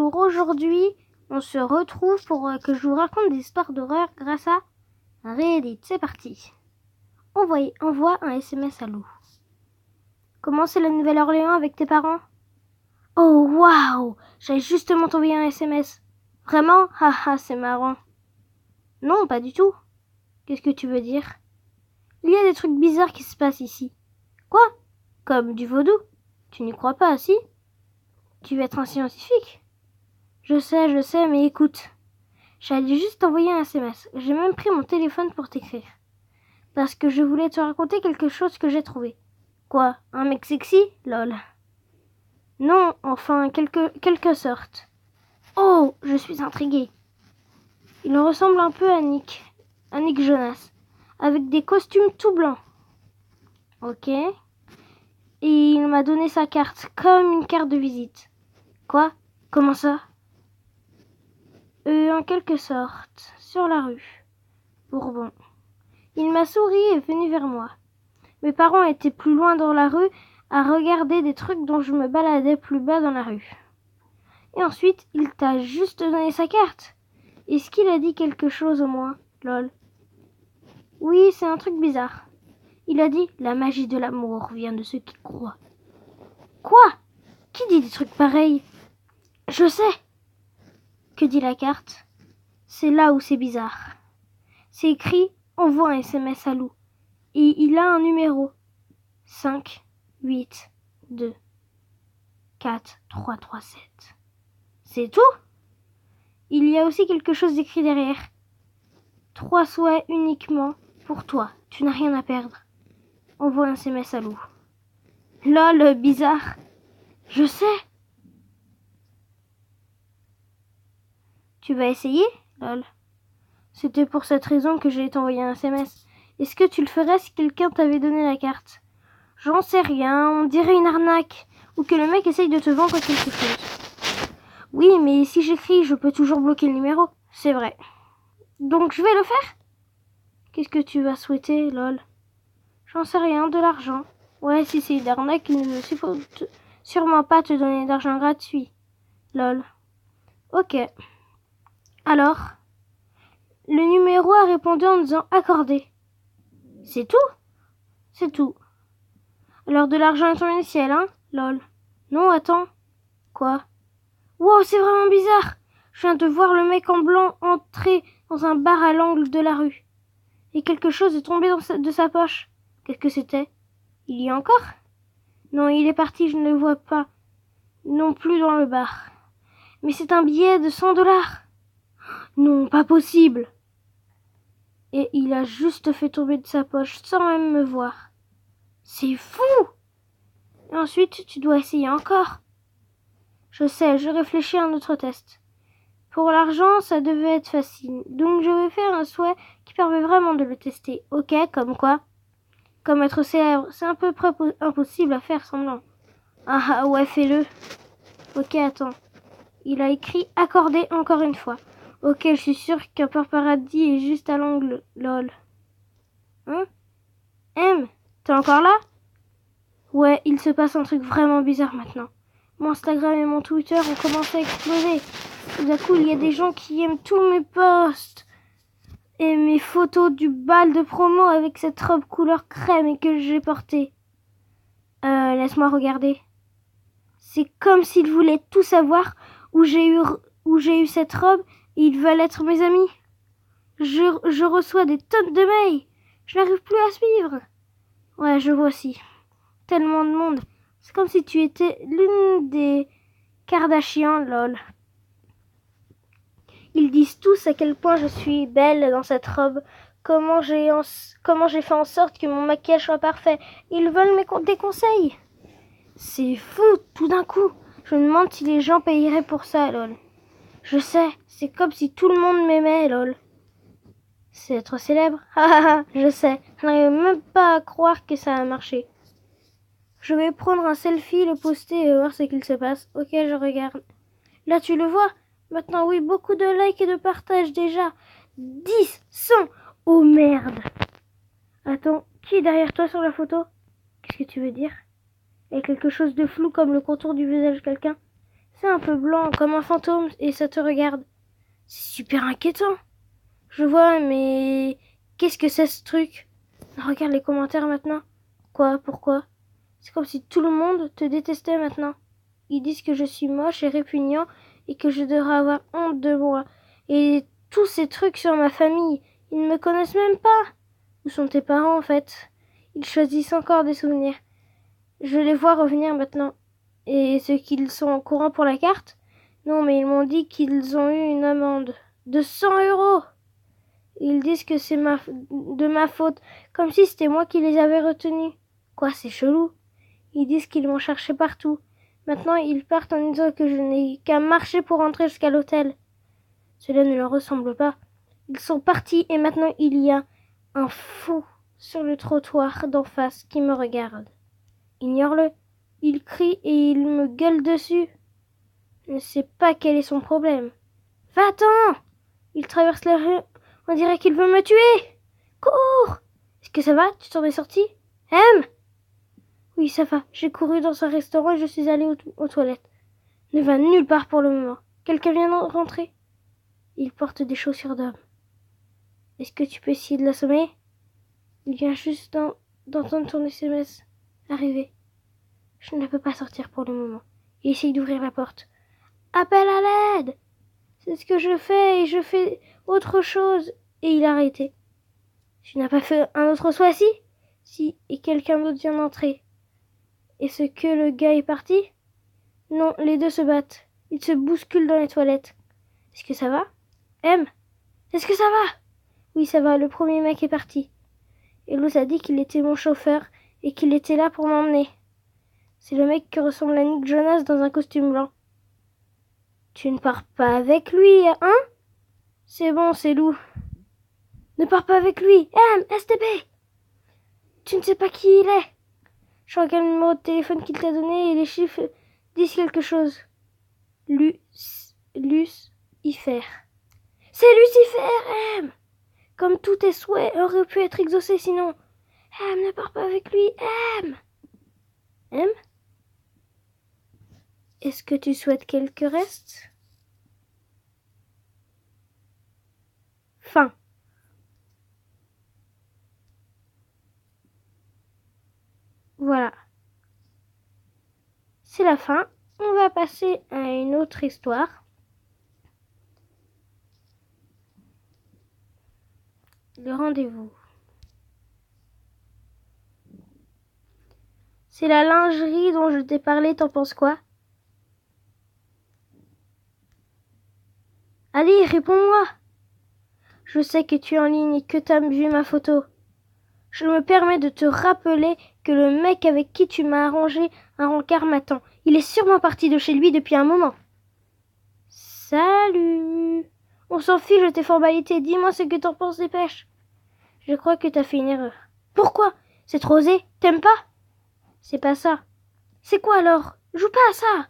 Alors aujourd'hui, on se retrouve pour que je vous raconte des histoires d'horreur grâce à Reddit. C'est parti. Envoie un SMS à Lou. Comment c'est la Nouvelle-Orléans avec tes parents? Oh waouh, j'allais justement t'envoyer un SMS. Vraiment? Haha, c'est marrant. Non, pas du tout. Qu'est-ce que tu veux dire? Il y a des trucs bizarres qui se passent ici. Quoi? Comme du vaudou? Tu n'y crois pas, si? Tu veux être un scientifique? Je sais, mais écoute. J'allais juste t'envoyer un SMS. J'ai même pris mon téléphone pour t'écrire. Parce que je voulais te raconter quelque chose que j'ai trouvé. Quoi? Un mec sexy? Lol. Non, enfin, quelque sorte. Oh, je suis intriguée. Il ressemble un peu à Nick Jonas, avec des costumes tout blancs. Ok. Et il m'a donné sa carte, comme une carte de visite. Quoi? Comment ça? En quelque sorte, sur la rue. Bourbon. Il m'a souri et est venu vers moi. Mes parents étaient plus loin dans la rue à regarder des trucs dont je me baladais plus bas dans la rue. Et ensuite, il t'a juste donné sa carte. Est-ce qu'il a dit quelque chose au moins? Lol. Oui, c'est un truc bizarre. Il a dit « La magie de l'amour vient de ceux qui croient ». Quoi? Qui dit des trucs pareils? Je sais. Que dit la carte? C'est là où c'est bizarre. C'est écrit « Envoie un SMS à Lou ». Et il a un numéro. 5, 8, 2, 4, 3, 3, 7. C'est tout? Il y a aussi quelque chose d'écrit derrière. 3 souhaits uniquement pour toi. Tu n'as rien à perdre. Envoie un SMS à Lou. Lol, bizarre. Je sais. Tu vas essayer? Lol. C'était pour cette raison que j'ai t'envoyé un SMS. Est-ce que tu le ferais si quelqu'un t'avait donné la carte? J'en sais rien, on dirait une arnaque. Ou que le mec essaye de te vendre quelque chose. Oui, mais si j'écris, je peux toujours bloquer le numéro. C'est vrai. Donc je vais le faire? Qu'est-ce que tu vas souhaiter, lol? J'en sais rien, de l'argent. Ouais, si c'est une arnaque, il ne veut sûrement pas te donner d'argent gratuit. Lol. Ok. Alors? Le numéro a répondu en disant accordé. C'est tout? C'est tout. Alors de l'argent est tombé du ciel, hein? Lol. Non, attends. Quoi? Wow, c'est vraiment bizarre. Je viens de voir le mec en blanc entrer dans un bar à l'angle de la rue. Et quelque chose est tombé de sa poche. Qu'est-ce que c'était? Il y a encore? Non, il est parti, je ne le vois pas. Non plus dans le bar. Mais c'est un billet de 100 $. Non, pas possible. Et il a juste fait tomber de sa poche sans même me voir. C'est fou! Et ensuite, tu dois essayer encore. Je sais, je réfléchis à un autre test. Pour l'argent, ça devait être facile. Donc je vais faire un souhait qui permet vraiment de le tester. Ok, comme quoi? Comme être célèbre. C'est un peu près impossible à faire semblant. Ah ouais, fais-le. Ok, attends. Il a écrit accordé encore une fois. Ok, je suis sûre qu'un paradis est juste à l'angle. Lol. Hein? M, t'es encore là? Ouais, il se passe un truc vraiment bizarre maintenant. Mon Instagram et mon Twitter ont commencé à exploser. Tout d'un coup, il y a des gens qui aiment tous mes posts et mes photos du bal de promo avec cette robe couleur crème et que j'ai portée. Laisse-moi regarder. C'est comme s'ils voulaient tout savoir où j'ai eu cette robe et ils veulent être mes amis. Je reçois des tonnes de mails. Je n'arrive plus à suivre. Ouais, je vois aussi. Tellement de monde. C'est comme si tu étais l'une des Kardashians, lol. Ils disent tous à quel point je suis belle dans cette robe, comment j'ai fait en sorte que mon maquillage soit parfait. Ils veulent des conseils. C'est fou, tout d'un coup. Je me demande si les gens payeraient pour ça, lol. Je sais, c'est comme si tout le monde m'aimait, lol. C'est être célèbre? Je sais, je n'arrive même pas à croire que ça a marché. Je vais prendre un selfie, le poster et voir ce qu'il se passe. Ok, je regarde. Là, tu le vois? Maintenant, oui, beaucoup de likes et de partages déjà. 10, 100. Oh merde. Attends, qui est derrière toi sur la photo? Qu'est-ce que tu veux dire? Il y a quelque chose de flou comme le contour du visage de quelqu'un. C'est un peu blanc, comme un fantôme, et ça te regarde. C'est super inquiétant. Je vois, mais qu'est-ce que c'est ce truc? Regarde les commentaires maintenant. Quoi? Pourquoi? C'est comme si tout le monde te détestait maintenant. Ils disent que je suis moche et répugnant et que je devrais avoir honte de moi. Et tous ces trucs sur ma famille, ils ne me connaissent même pas. Où sont tes parents en fait? Ils choisissent encore des souvenirs. Je les vois revenir maintenant. Et ceux qu'ils sont au courant pour la carte? Non, mais ils m'ont dit qu'ils ont eu une amende de 100 €. Ils disent que c'est de ma faute, comme si c'était moi qui les avais retenus. Quoi, c'est chelou. Ils disent qu'ils m'ont cherché partout. Maintenant, ils partent en disant que je n'ai qu'à marcher pour rentrer jusqu'à l'hôtel. Cela ne leur ressemble pas. Ils sont partis et maintenant il y a un fou sur le trottoir d'en face qui me regarde. Ignore-le. Il crie et il me gueule dessus. Je ne sais pas quel est son problème. Va-t'en! Il traverse la rue. On dirait qu'il veut me tuer. Cours! Est-ce que ça va? Tu t'en es sorti? Oui, ça va. J'ai couru dans un restaurant et je suis allée aux toilettes. Ne va nulle part pour le moment. Quelqu'un vient de rentrer. Il porte des chaussures d'homme. Est-ce que tu peux essayer de l'assommer? Il vient juste d'entendre ton SMS arriver. Je ne peux pas sortir pour le moment. Il essaye d'ouvrir la porte. Appelle à l'aide! C'est ce que je fais et je fais autre chose. Et il a arrêté. Tu n'as pas fait un autre choix si? Si, et quelqu'un d'autre vient d'entrer. Est-ce que le gars est parti? Non, les deux se battent. Ils se bousculent dans les toilettes. Est-ce que ça va? Est-ce que ça va? Oui, ça va, le premier mec est parti. Et l'autre a dit qu'il était mon chauffeur et qu'il était là pour m'emmener. C'est le mec qui ressemble à Nick Jonas dans un costume blanc. Tu ne pars pas avec lui, hein? C'est bon, c'est Lou. Ne pars pas avec lui. STP! Tu ne sais pas qui il est. Je regarde le numéro de téléphone qu'il t'a donné et les chiffres disent quelque chose. Lucifer. C'est Lucifer, Comme tous tes souhaits auraient pu être exaucés sinon. Ne pars pas avec lui, Est-ce que tu souhaites quelque reste? Fin. Voilà. C'est la fin. On va passer à une autre histoire. Le rendez-vous. C'est la lingerie dont je t'ai parlé, t'en penses quoi? Allez, réponds-moi. Je sais que tu es en ligne et que t'as vu ma photo. Je me permets de te rappeler que le mec avec qui tu m'as arrangé un rencard m'attend. Il est sûrement parti de chez lui depuis un moment. Salut. On s'en fiche de tes formalités. Dis-moi ce que t'en penses, dépêche. Je crois que t'as fait une erreur. Pourquoi? C'est trop osé. T'aimes pas? C'est pas ça. C'est quoi alors? Joue pas à ça.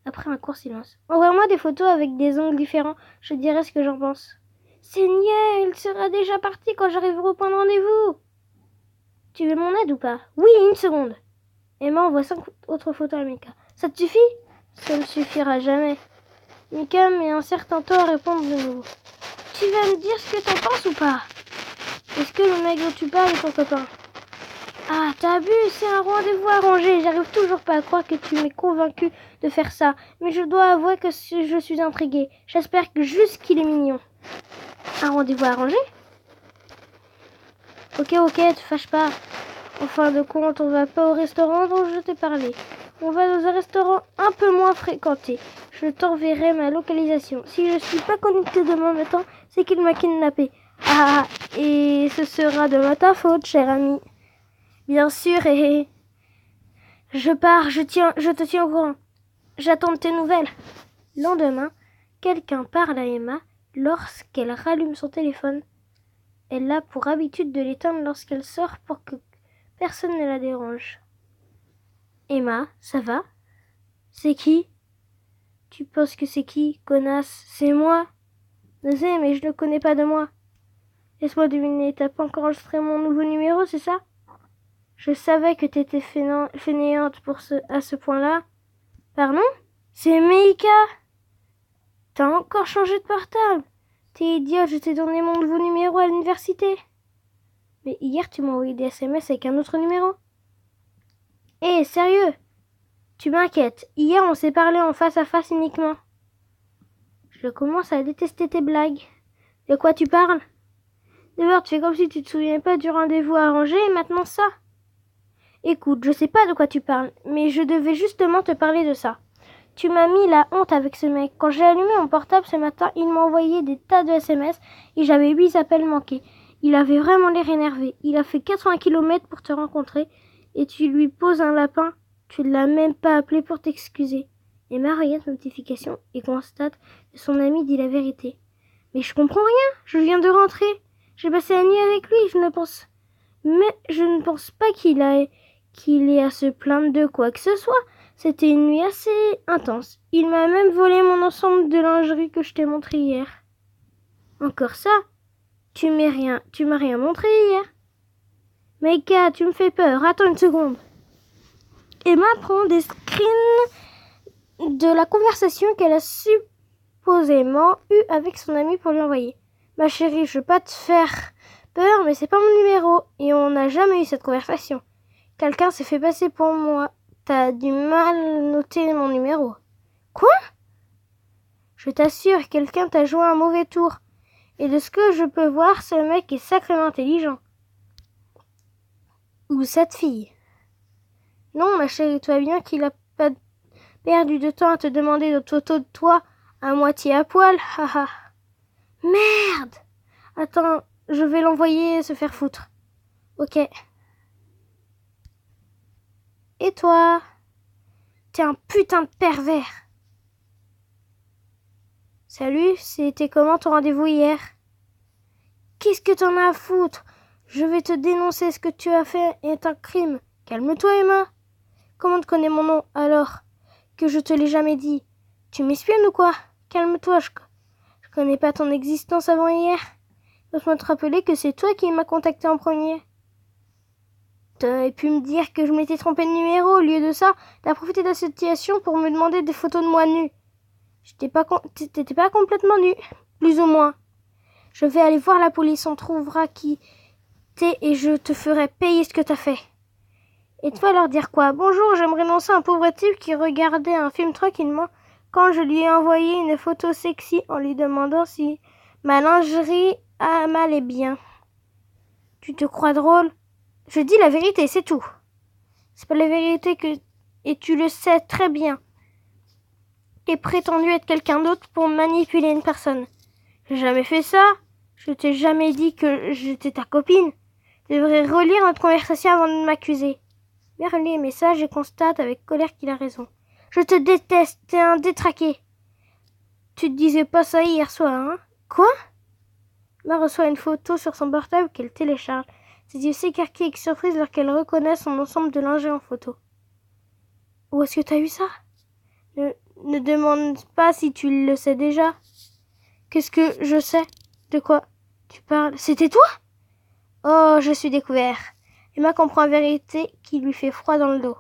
Après un court silence. Envoie-moi des photos avec des ongles différents. Je dirai ce que j'en pense. Seigneur, il sera déjà parti quand j'arriverai au point de rendez-vous. Tu veux mon aide ou pas? Oui, une seconde. Emma envoie 5 autres photos à Mika. Ça te suffit? Ça ne suffira jamais. Mika met un certain temps à répondre de nouveau. Tu vas me dire ce que t'en penses ou pas? Est-ce que le mec dont tu parles est ton copain? Ah, t'as vu, c'est un rendez-vous arrangé. J'arrive toujours pas à croire que tu m'aies convaincu de faire ça. Mais je dois avouer que je suis intriguée. J'espère que juste qu'il est mignon. Un rendez-vous arrangé? Ok, te fâche pas. En fin de compte, on va pas au restaurant dont je t'ai parlé. On va dans un restaurant un peu moins fréquenté. Je t'enverrai ma localisation. Si je suis pas connectée demain matin, c'est qu'il m'a kidnappé. Ah, et ce sera de ta faute, cher ami. Bien sûr, et je pars, je te tiens au courant. J'attends de tes nouvelles. Lendemain, quelqu'un parle à Emma lorsqu'elle rallume son téléphone. Elle a pour habitude de l'éteindre lorsqu'elle sort pour que personne ne la dérange. Emma, ça va? C'est qui? Tu penses que c'est qui, connasse? C'est moi? Je sais, mais je ne connais pas de moi. Laisse-moi deviner, t'as pas encore enregistré mon nouveau numéro, c'est ça? Je savais que t'étais fainéante à ce point-là. Pardon? C'est Meika! T'as encore changé de portable? T'es idiot, je t'ai donné mon nouveau numéro à l'université. Mais hier, tu m'as envoyé des SMS avec un autre numéro. Hé, sérieux? Tu m'inquiètes. Hier, on s'est parlé en face à face uniquement. Je commence à détester tes blagues. De quoi tu parles? D'abord, tu fais comme si tu te souviens pas du rendez-vous arrangé et maintenant ça. Écoute, je sais pas de quoi tu parles, mais je devais justement te parler de ça. Tu m'as mis la honte avec ce mec. Quand j'ai allumé mon portable ce matin, il m'a envoyé des tas de SMS et j'avais 8 appels manqués. Il avait vraiment l'air énervé. Il a fait 80 km pour te rencontrer et tu lui poses un lapin. Tu ne l'as même pas appelé pour t'excuser. Emma regarde notification et constate que son ami dit la vérité. Mais je comprends rien, je viens de rentrer. J'ai passé la nuit avec lui, je ne pense pas qu'il ait à se plaindre de quoi que ce soit. C'était une nuit assez intense. Il m'a même volé mon ensemble de lingerie que je t'ai montré hier. Encore ça? Tu m'as rien montré hier. Meika, tu me fais peur, attends une seconde. Emma prend des screens de la conversation qu'elle a supposément eue avec son ami pour lui envoyer. Ma chérie, je veux pas te faire peur, mais c'est pas mon numéro et on n'a jamais eu cette conversation. Quelqu'un s'est fait passer pour moi. T'as du mal noter mon numéro. Quoi? Je t'assure, quelqu'un t'a joué un mauvais tour. Et de ce que je peux voir, ce mec est sacrément intelligent. Ou cette fille. Non, ma chérie, toi bien qu'il a pas perdu de temps à te demander d'autres photos de toi à moitié à poil. Haha. Merde! Attends, je vais l'envoyer se faire foutre. Ok. Et toi? T'es un putain de pervers. Salut, c'était comment ton rendez-vous hier? Qu'est-ce que t'en as à foutre? Je vais te dénoncer, ce que tu as fait est un crime. Calme-toi, Emma. Comment tu connais mon nom, alors que je te l'ai jamais dit? Tu m'espionnes ou quoi? Calme-toi, je connais pas ton existence avant hier. Laisse-moi te rappeler que c'est toi qui m'as contacté en premier. T'aurais pu me dire que je m'étais trompé de numéro. Au lieu de ça, t'as profité de la situation pour me demander des photos de moi nue. T'étais pas complètement nue, plus ou moins. Je vais aller voir la police, on trouvera qui t'es et je te ferai payer ce que t'as fait. Et tu vas leur dire quoi? Bonjour, j'aimerais lancer un pauvre type qui regardait un film tranquillement quand je lui ai envoyé une photo sexy en lui demandant si ma lingerie m'allait bien. Tu te crois drôle? Je dis la vérité, c'est tout. C'est pas la vérité et tu le sais très bien. T'es prétendu être quelqu'un d'autre pour manipuler une personne. J'ai jamais fait ça. Je t'ai jamais dit que j'étais ta copine. Tu devrais relire notre conversation avant de m'accuser. Mais relis les messages et constate avec colère qu'il a raison. Je te déteste, t'es un détraqué. Tu te disais pas ça hier soir, hein? Quoi? Emma reçoit une photo sur son portable qu'elle télécharge. Ses yeux s'écarquillent avec surprise lorsqu'elle reconnaît son ensemble de lingerie en photo. Où est-ce que t'as eu ça? Ne demande pas si tu le sais déjà. Qu'est-ce que je sais? De quoi tu parles? C'était toi? Oh, je suis découvert. Emma comprend la vérité qui lui fait froid dans le dos.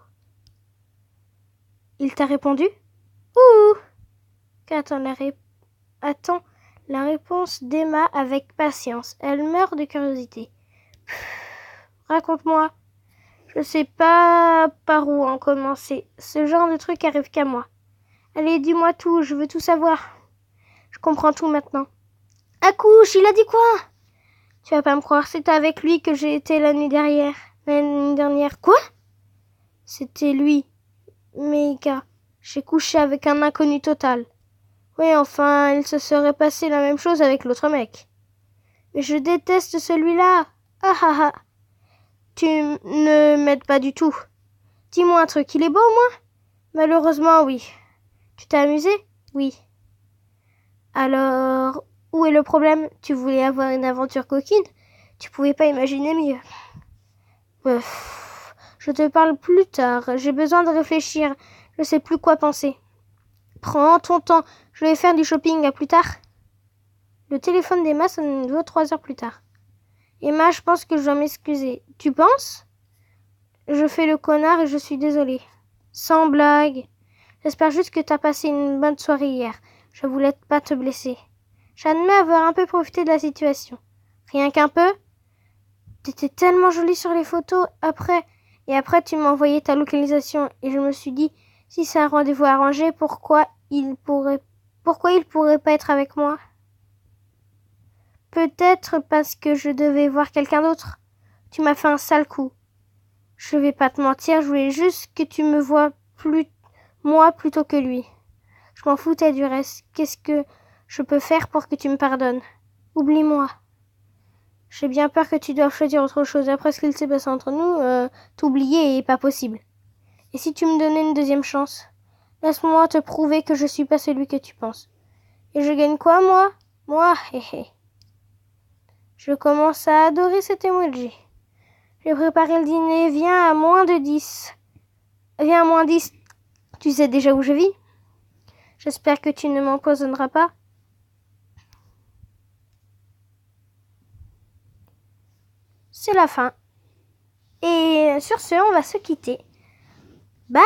Il t'a répondu? Ouh! Attends la réponse d'Emma avec patience. Elle meurt de curiosité. Raconte-moi. Je sais pas par où en commencer. Ce genre de truc arrive qu'à moi. Allez, dis-moi tout, je veux tout savoir. Je comprends tout maintenant. Accouche, il a dit quoi? Tu vas pas me croire, c'était avec lui que j'ai été la nuit dernière. Quoi? C'était lui. Meika. J'ai couché avec un inconnu total. Oui, enfin, il se serait passé la même chose avec l'autre mec. Mais je déteste celui-là. Ah ah ah. Tu ne m'aides pas du tout. Dis-moi un truc, il est beau au moins? Malheureusement, oui. Tu t'es amusé? Oui. Alors, où est le problème? Tu voulais avoir une aventure coquine? Tu pouvais pas imaginer mieux. Je te parle plus tard. J'ai besoin de réfléchir. Je sais plus quoi penser. Prends ton temps. Je vais faire du shopping. À plus tard. Le téléphone d'Emma sonne une nouveau 3 heures plus tard. Emma, je pense que je dois m'excuser. Tu penses? Je fais le connard et je suis désolée. Sans blague. J'espère juste que t'as passé une bonne soirée hier. Je voulais pas te blesser. J'admets avoir un peu profité de la situation. Rien qu'un peu? T'étais tellement jolie sur les photos et après tu m'as envoyé ta localisation et je me suis dit, si c'est un rendez-vous arrangé, pourquoi il pourrait pas être avec moi? Peut-être parce que je devais voir quelqu'un d'autre. Tu m'as fait un sale coup. Je vais pas te mentir, je voulais juste que tu me vois moi plutôt que lui. Je m'en foutais du reste. Qu'est-ce que je peux faire pour que tu me pardonnes? Oublie-moi. J'ai bien peur que tu doives choisir autre chose. Après ce qu'il s'est passé entre nous, t'oublier est pas possible. Et si tu me donnais une deuxième chance? Laisse-moi te prouver que je suis pas celui que tu penses. Et je gagne quoi, moi? Moi, hé hé. Je commence à adorer cet emoji. J'ai préparé le dîner. Viens à moins 10. Tu sais déjà où je vis? J'espère que tu ne m'empoisonneras pas. C'est la fin. Et sur ce, on va se quitter. Bye!